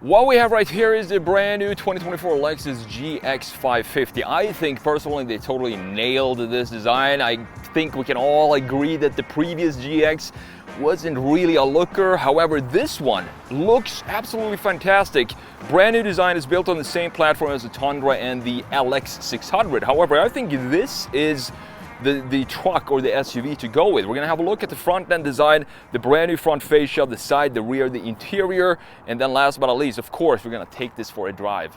What we have right here is the brand new 2024 Lexus GX 550. I think personally they totally nailed this design. I think we can all agree that the previous GX wasn't really a looker. However, this one looks absolutely fantastic. Brand new design is built on the same platform as the Tundra and the LX 600. However, I think this is the truck or the SUV to go with. We're gonna have a look at the front end design, the brand new front fascia, the side, the rear, the interior, and then last but not least, of course, we're gonna take this for a drive.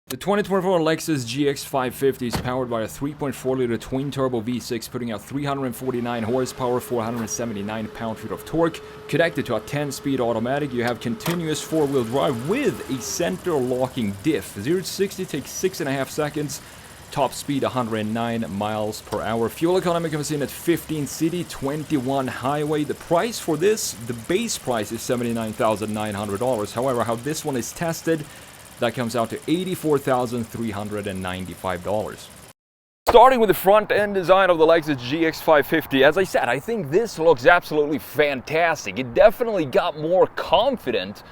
The 2024 Lexus GX 550 is powered by a 3.4-liter twin-turbo V6, putting out 349 horsepower, 479 pound-feet of torque. Connected to a 10-speed automatic, you have continuous four-wheel drive with a center-locking diff. 0 to 60 takes 6.5 seconds. Top speed 109 miles per hour. Fuel economy comes in at 15 city, 21 highway. The price for this, the base price is $79,900. However, how this one is tested, that comes out to $84,395. Starting with the front end design of the Lexus GX 550, as I said, I think this looks absolutely fantastic. It definitely got more confident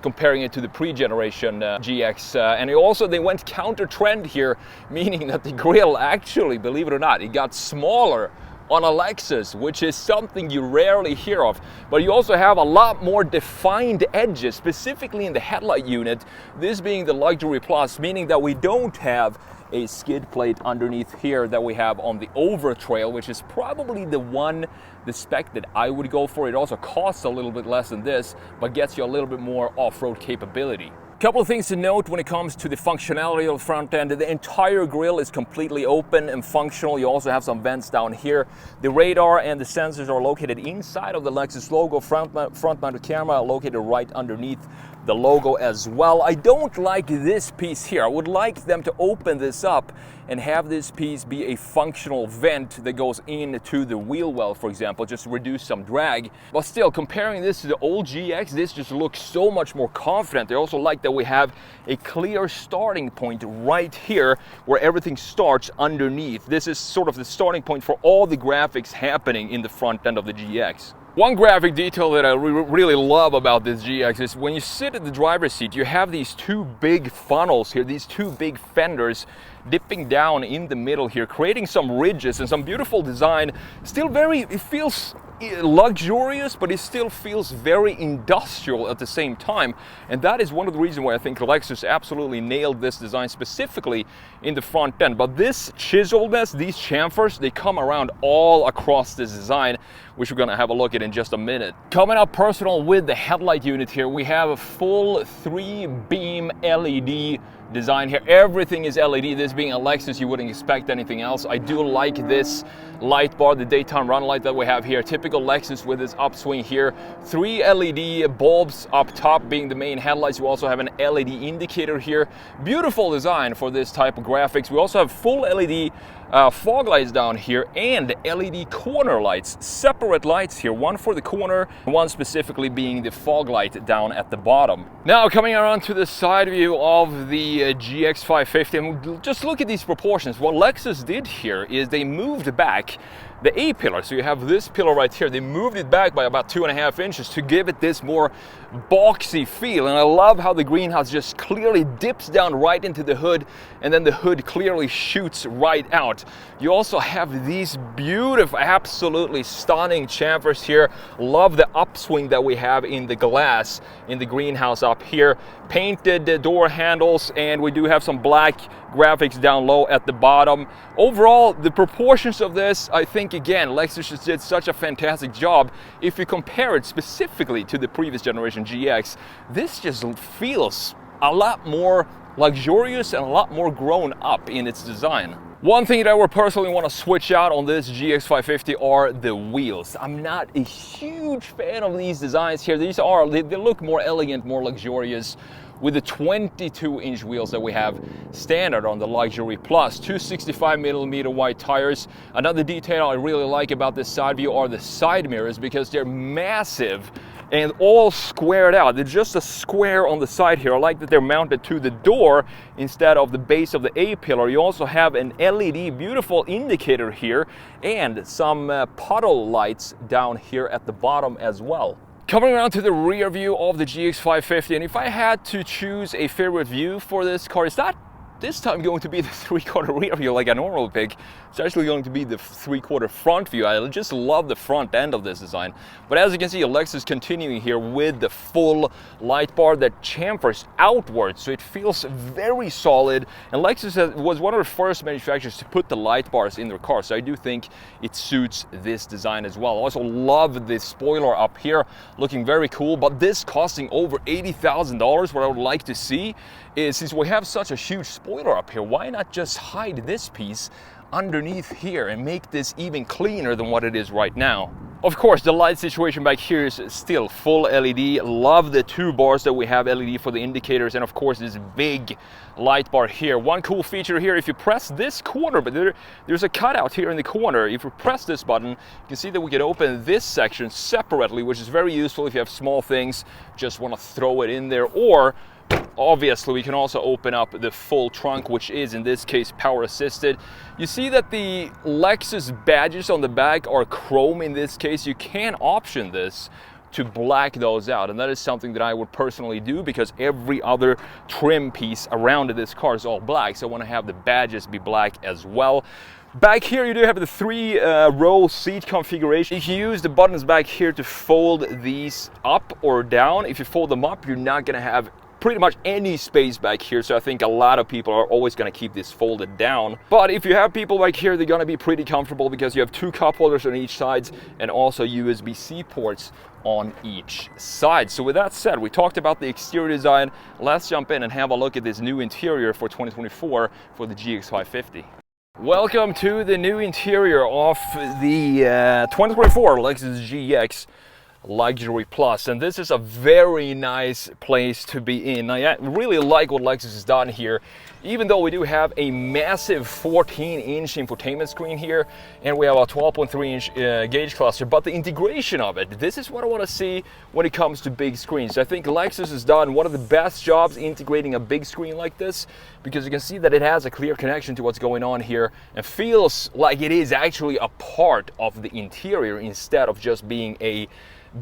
comparing it to the pre-generation GX, and they went counter-trend here, meaning that the grille actually, believe it or not, it got smaller on a Lexus, which is something you rarely hear of. But you also have a lot more defined edges, specifically in the headlight unit, this being the Luxury Plus, meaning that we don't have a skid plate underneath here that we have on the Overtrail, which is probably the spec that I would go for. It also costs a little bit less than this, but gets you a little bit more off-road capability. Couple of things to note when it comes to the functionality of the front end. The entire grille is completely open and functional. You also have some vents down here. The radar and the sensors are located inside of the Lexus logo. Front-mounted camera located right underneath the logo as well. I don't like this piece here. I would like them to open this up and have this piece be a functional vent that goes into the wheel well, for example, just to reduce some drag. But still, comparing this to the old GX, this just looks so much more confident. I also like that we have a clear starting point right here where everything starts underneath. This is sort of the starting point for all the graphics happening in the front end of the GX. One graphic detail that I really love about this GX is when you sit at the driver's seat, you have these two big funnels here, these two big fenders dipping down in the middle here, creating some ridges and some beautiful design. Still it feels luxurious, but it still feels very industrial at the same time. And that is one of the reasons why I think Lexus absolutely nailed this design, specifically in the front end. But this chiseledness, these chamfers, they come around all across this design, which we're gonna have a look at in just a minute. Coming up personal with the headlight unit here, we have a full 3-beam LED design here. Everything is LED. This being a Lexus, you wouldn't expect anything else. I do like this light bar, the daytime run light that we have here. Typical Lexus with this upswing here. 3 LED bulbs up top being the main headlights. We also have an LED indicator here. Beautiful design for this type of graphics. We also have full LED fog lights down here and LED corner lights. Separate lights here, one for the corner, one specifically being the fog light down at the bottom. Now coming around to the side view of the GX 550, and just look at these proportions. What Lexus did here is they moved back the A-pillar. So you have this pillar right here. They moved it back by about 2.5 inches to give it this more boxy feel. And I love how the greenhouse just clearly dips down right into the hood, and then the hood clearly shoots right out. You also have these beautiful, absolutely stunning chamfers here. Love the upswing that we have in the glass in the greenhouse up here. Painted door handles, and we do have some black graphics down low at the bottom. Overall, the proportions of this, I think, again, Lexus just did such a fantastic job. If you compare it specifically to the previous generation GX, this just feels a lot more luxurious and a lot more grown up in its design. One thing that I would personally want to switch out on this GX 550 are the wheels. I'm not a huge fan of these designs here. They look more elegant, more luxurious, with the 22-inch wheels that we have standard on the Luxury Plus. 265mm wide tires. Another detail I really like about this side view are the side mirrors, because they're massive and all squared out. They're just a square on the side here. I like that they're mounted to the door instead of the base of the A-pillar. You also have an LED beautiful indicator here and some puddle lights down here at the bottom as well. Coming around to the rear view of the GX 550, and if I had to choose a favorite view for this car, it's not this time going to be the 3/4 rear view like I normally pick. It's actually going to be the 3/4 front view. I just love the front end of this design. But as you can see, Lexus continuing here with the full light bar that chamfers outwards, so it feels very solid. And Lexus was one of the first manufacturers to put the light bars in their car, so I do think it suits this design as well. I also love the spoiler up here, looking very cool, but this costing over $80,000. What I would like to see is, since we have such a huge spoiler up here, why not just hide this piece underneath here and make this even cleaner than what it is right now. Of course, the light situation back here is still full LED. Love the 2 bars that we have LED for the indicators, and of course this big light bar here. One cool feature here, if you press this corner, but there's a cutout here in the corner. If you press this button, you can see that we can open this section separately, which is very useful if you have small things, just want to throw it in there, or obviously we can also open up the full trunk, which is in this case power assisted. You see that the Lexus badges on the back are chrome in this case. You can option this to black those out, and that is something that I would personally do because every other trim piece around this car is all black, so I want to have the badges be black as well. Back here you do have the 3-row seat configuration. If you use the buttons back here to fold these up or down, if you fold them up, you're not going to have pretty much any space back here, so I think a lot of people are always going to keep this folded down. But if you have people back here, they're going to be pretty comfortable because you have 2 cup holders on each side and also USB-C ports on each side. So with that said, we talked about the exterior design. Let's jump in and have a look at this new interior for 2024 for the GX 550. Welcome to the new interior of the 2024 Lexus GX Luxury Plus, and this is a very nice place to be in. I really like what Lexus has done here, even though we do have a massive 14-inch infotainment screen here and we have a 12.3-inch gauge cluster, but the integration of it, this is what I want to see when it comes to big screens. I think Lexus has done one of the best jobs integrating a big screen like this, because you can see that it has a clear connection to what's going on here and feels like it is actually a part of the interior instead of just being a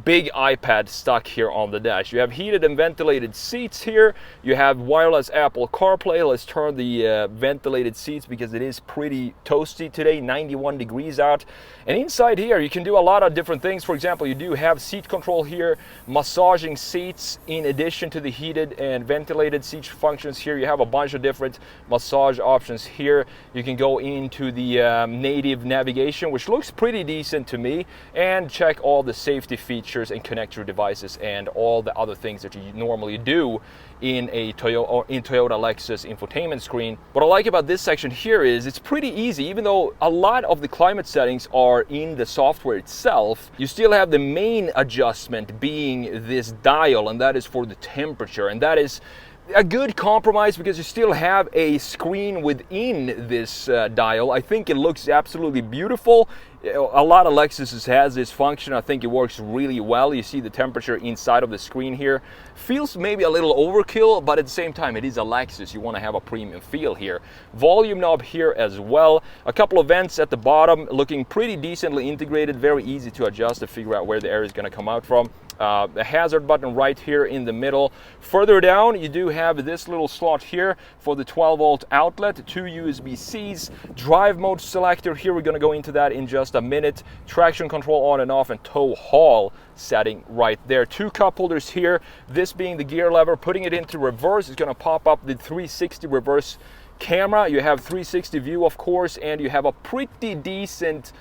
big iPad stuck here on the dash. You have heated and ventilated seats here. You have wireless Apple CarPlay. Let's turn the ventilated seats because it is pretty toasty today, 91 degrees out. And inside here you can do a lot of different things. For example, you do have seat control here, massaging seats in addition to the heated and ventilated seat functions here. You have a bunch of different massage options here. You can go into the native navigation, which looks pretty decent to me, and check all the safety features and connect your devices and all the other things that you normally do in a Toyota Lexus infotainment screen. What I like about this section here is it's pretty easy. Even though a lot of the climate settings are in the software itself, you still have the main adjustment being this dial, and that is for the temperature, and that is a good compromise because you still have a screen within this dial. I think it looks absolutely beautiful. A lot of Lexus has this function. I think it works really well. You see the temperature inside of the screen here. Feels maybe a little overkill, but at the same time it is a Lexus. You want to have a premium feel here. Volume knob here as well. A couple of vents at the bottom looking pretty decently integrated. Very easy to adjust to figure out where the air is going to come out from. The hazard button right here in the middle. Further down you do have this little slot here for the 12-volt outlet, 2 USB-Cs, drive mode selector here. We're going to go into that in just a minute. Traction control on and off, and tow haul setting right there. 2 cup holders here, this being the gear lever. Putting it into reverse is going to pop up the 360 reverse camera. You have 360 view of course, and you have a pretty decent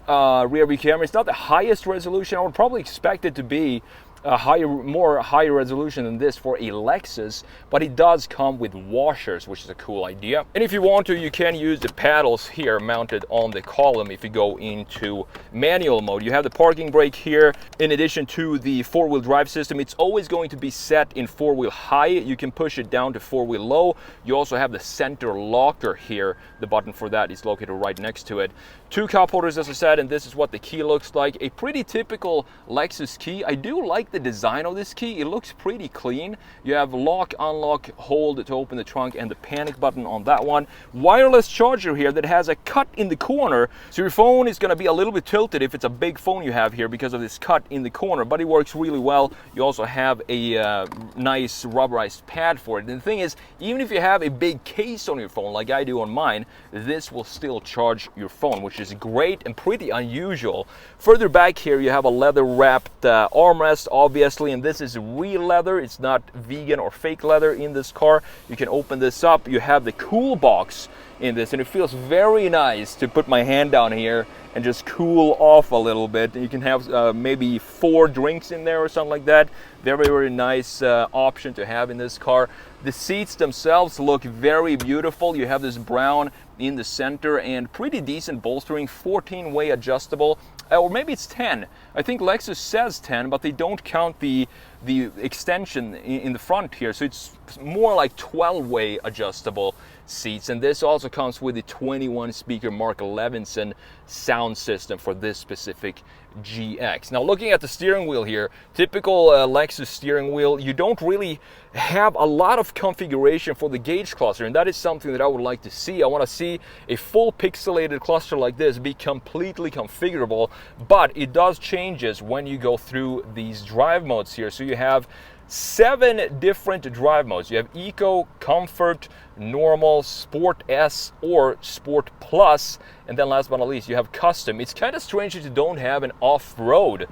rear view camera. It's not the highest resolution. I would probably expect it to be a higher resolution than this for a Lexus, but it does come with washers, which is a cool idea. And if you want to, you can use the paddles here mounted on the column if you go into manual mode. You have the parking brake here. In addition to the 4-wheel drive system, it's always going to be set in 4-wheel high. You can push it down to 4-wheel low. You also have the center locker here. The button for that is located right next to it. 2 cup holders, as I said, and this is what the key looks like. A pretty typical Lexus key. I do like the design of this key, it looks pretty clean. You have lock, unlock, hold to open the trunk, and the panic button on that one. Wireless charger here that has a cut in the corner, so your phone is going to be a little bit tilted if it's a big phone you have here because of this cut in the corner, but it works really well. You also have a nice rubberized pad for it. And the thing is, even if you have a big case on your phone like I do on mine, this will still charge your phone, which is great and pretty unusual. Further back here you have a leather wrapped armrest, obviously, and this is real leather. It's not vegan or fake leather in this car. You can open this up. You have the cool box in this, and it feels very nice to put my hand down here and just cool off a little bit. You can have maybe 4 drinks in there or something like that. Very, very nice option to have in this car. The seats themselves look very beautiful. You have this brown in the center and pretty decent bolstering, 14-way adjustable, or maybe it's 10. I think Lexus says 10, but they don't count the extension in the front here, so it's more like 12-way adjustable seats. And this also comes with the 21 speaker Mark Levinson sound system for this specific GX. Now, looking at the steering wheel here, typical Lexus steering wheel, you don't really have a lot of configuration for the gauge cluster, and that is something that I would like to see. I want to see a full pixelated cluster like this be completely configurable, but it does changes when you go through these drive modes here. So you have 7 different drive modes. You have Eco, Comfort, Normal, Sport S, or Sport Plus, and then last but not least you have Custom. It's kind of strange that you don't have an off-road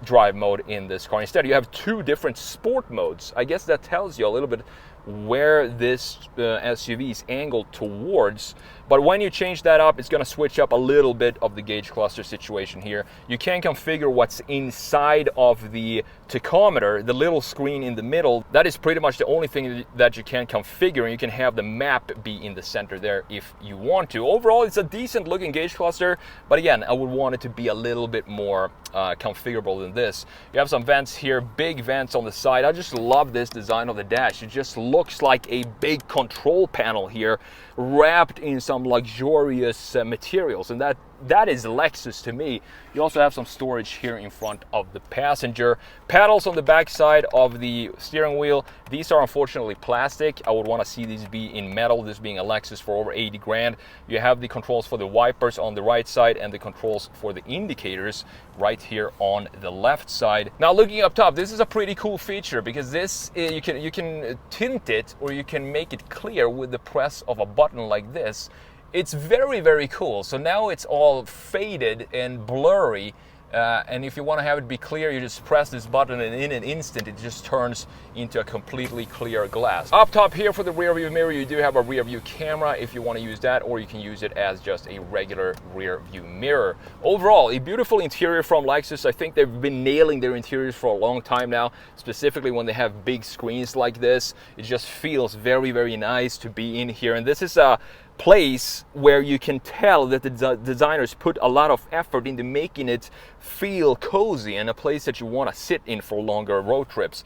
drive mode in this car. Instead you have 2 different sport modes. I guess that tells you a little bit where this SUV is angled towards. But when you change that up, it's going to switch up a little bit of the gauge cluster situation here. You can configure what's inside of the tachometer, the little screen in the middle. That is pretty much the only thing that you can configure, and you can have the map be in the center there if you want to. Overall, it's a decent looking gauge cluster, but again, I would want it to be a little bit more configurable than this. You have some vents here, big vents on the side. I just love this design of the dash. It just looks like a big control panel here wrapped in some luxurious materials, and that is Lexus to me. You also have some storage here in front of the passenger. Paddles on the back side of the steering wheel. These are unfortunately plastic. I would want to see these be in metal, this being a Lexus for over 80 grand. You have the controls for the wipers on the right side and the controls for the indicators right here on the left side. Now, looking up top, this is a pretty cool feature because this you can tint it, or you can make it clear with the press of a button like this. It's very, very cool. So now it's all faded and blurry. And if you want to have it be clear, you just press this button and in an instant it just turns into a completely clear glass. Up top here for the rear view mirror, you do have a rear view camera if you want to use that, or you can use it as just a regular rear view mirror. Overall, a beautiful interior from Lexus. I think they've been nailing their interiors for a long time now, specifically when they have big screens like this. It just feels very, very nice to be in here. And this is a place where you can tell that the designers put a lot of effort into making it feel cozy and a place that you want to sit in for longer road trips.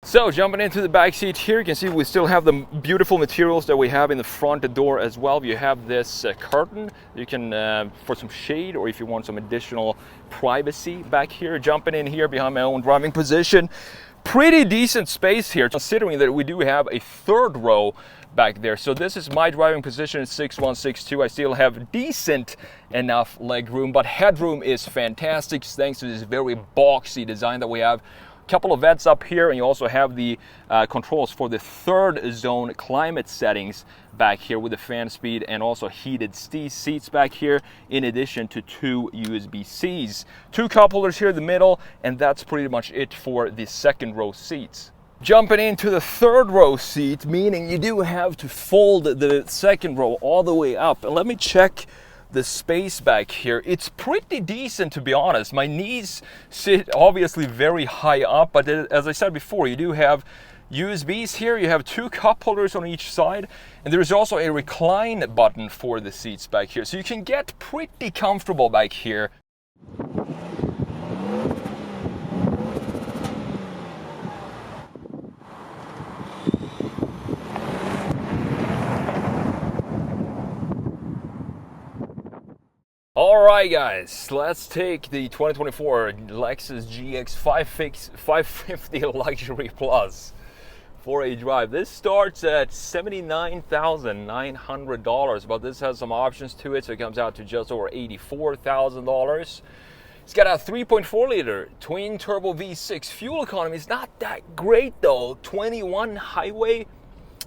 So jumping into the back seat here, you can see we still have the beautiful materials that we have in the front door as well. You have this curtain you can for some shade, or if you want some additional privacy back here. Jumping in here behind my own driving position, pretty decent space here, considering that we do have a 3rd row back there. So this is my driving position, 6'1", 6'2". I still have decent enough leg room, but headroom is fantastic thanks to this very boxy design that we have. A couple of vents up here, and you also have the controls for the 3rd zone climate settings back here with the fan speed and also heated seats back here, in addition to 2 USB-Cs. 2 cup holders here in the middle, and that's pretty much it for the 2nd row seats. Jumping into the 3rd row seat, meaning you do have to fold the 2nd row all the way up. And let me check the space back here. It's pretty decent, to be honest. My knees sit obviously very high up, but as I said before, you do have USBs here. You have 2 cup holders on each side, and there is also a recline button for the seats back here. So you can get pretty comfortable back here. Alright guys, let's take the 2024 Lexus GX 550 Luxury Plus for a drive. This starts at $79,900, but this has some options to it, so it comes out to just over $84,000. It's got a 3.4 liter twin turbo V6 fuel economy. It's not that great though, 21 highway.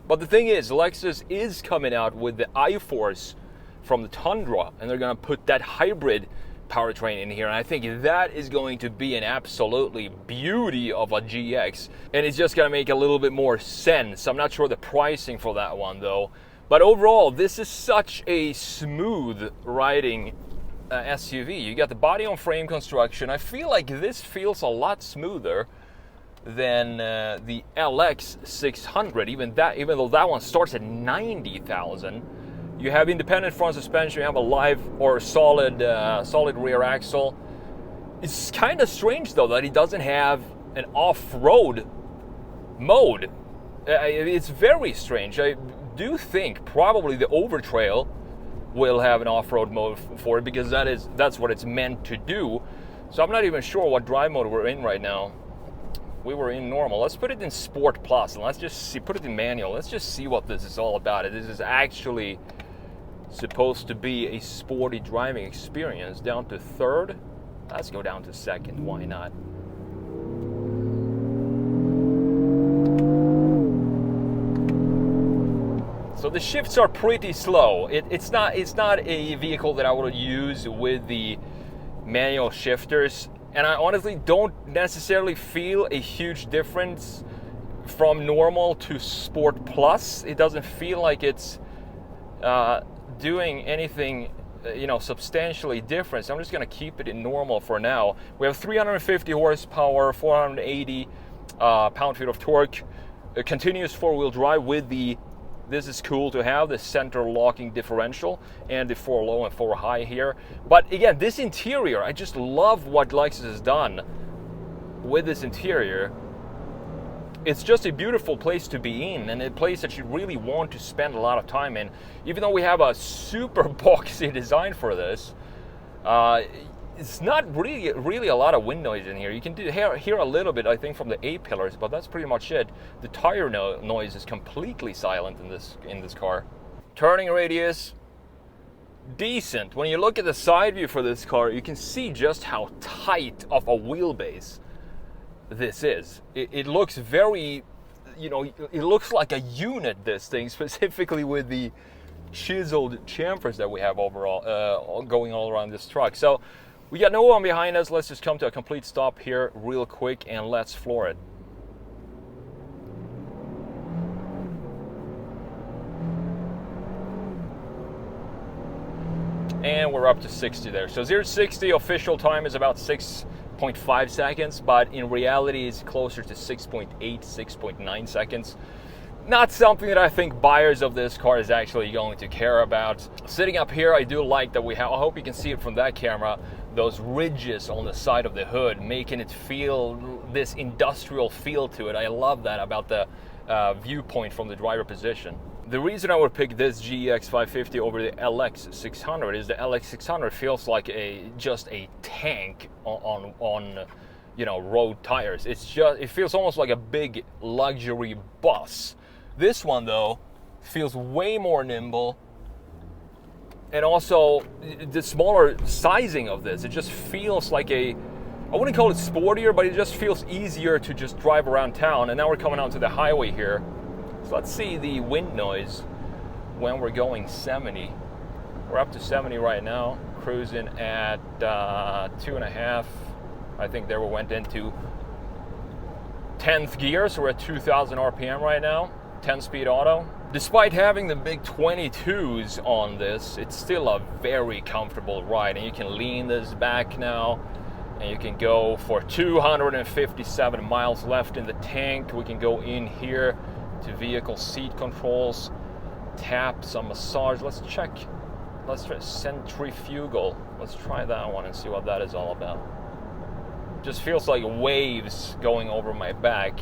But the thing is, Lexus is coming out with the iForce from the Tundra, and they're going to put that hybrid powertrain in here, and I think that is going to be an absolutely beauty of a GX, and it's just going to make a little bit more sense. I'm not sure the pricing for that one though, but overall this is such a smooth riding SUV. You got the body on frame construction. I feel like this feels a lot smoother than the LX 600, even though that one starts at $90,000. You have independent front suspension, you have a live or solid rear axle. It's kind of strange though that it doesn't have an off-road mode. It's very strange. I do think probably the Overtrail will have an off-road mode for it, because that's what it's meant to do. So I'm not even sure what drive mode we're in right now. We were in normal. Let's put it in Sport Plus, and let's just see, put it in manual. Let's just see what this is all about. This is actually supposed to be a sporty driving experience. Down to third. Let's go down to second. Why not? So the shifts are pretty slow. It's not a vehicle that I would use with the manual shifters, and I honestly don't necessarily feel a huge difference from normal to Sport Plus. It doesn't feel like it's doing anything substantially different, so I'm just going to keep it in normal for now. We have 350 horsepower, 480 pound-feet of torque, a continuous four-wheel drive with this is cool to have, the center locking differential, and the 4 low and 4 high here. But again, this interior, I just love what Lexus has done with this interior. It's just a beautiful place to be in, and a place that you really want to spend a lot of time in. Even though we have a super boxy design for this, it's not really a lot of wind noise in here. You can hear a little bit, I think, from the A-pillars, but that's pretty much it. The tire noise is completely silent in this car. Turning radius, decent. When you look at the side view for this car, you can see just how tight of a wheelbase this is. It looks very, it looks like a unit, this thing, specifically with the chiseled chamfers that we have overall going all around this truck. So we got no one behind us. Let's just come to a complete stop here real quick and let's floor it. And we're up to 60 there. So 0 to 60 official time is about 6.5 seconds, but in reality it's closer to 6.8, 6.9 seconds. Not something that I think buyers of this car is actually going to care about. Sitting up here, I do like that we have, I hope you can see it from that camera, those ridges on the side of the hood, making it feel this industrial feel to it. I love that about the viewpoint from the driver position. The reason I would pick this GX 550 over the LX 600 is the LX 600 feels like just a tank on road tires. It feels almost like a big luxury bus. This one though feels way more nimble, and also the smaller sizing of this, it just feels like I wouldn't call it sportier, but it just feels easier to just drive around town. And now we're coming out to the highway here. So let's see the wind noise when we're going 70. We're up to 70 right now, cruising at 2.5. I think there we went into 10th gear, so we're at 2,000 RPM right now, 10-speed auto. Despite having the big 22s on this, it's still a very comfortable ride, and you can lean this back now, and you can go for 257 miles left in the tank. We can go in here to vehicle seat controls, tap some massage. Let's try centrifugal. Let's try that one and see what that is all about. Just feels like waves going over my back.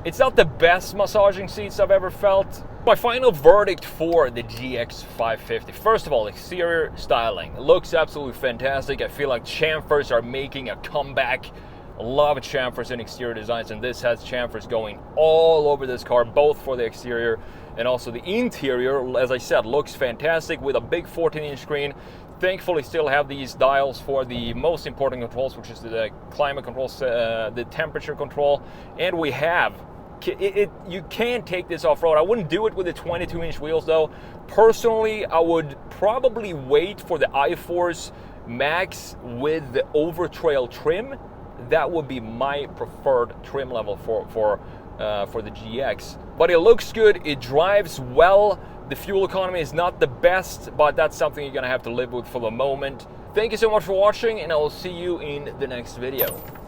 It's not the best massaging seats I've ever felt, My final verdict for the GX 550. First of all, exterior styling. It looks absolutely fantastic. I feel like chamfers are making a comeback. A lot of chamfers in exterior designs, and this has chamfers going all over this car, both for the exterior and also the interior. As I said, looks fantastic with a big 14-inch screen. Thankfully, still have these dials for the most important controls, which is the climate controls, the temperature control, and we have you can take this off-road. I wouldn't do it with the 22-inch wheels though. Personally, I would probably wait for the iForce Max with the Overtrail trim. That would be my preferred trim level for the GX. But it looks good, it drives well. The fuel economy is not the best, but that's something you're gonna have to live with for the moment. Thank you so much for watching, and I will see you in the next video.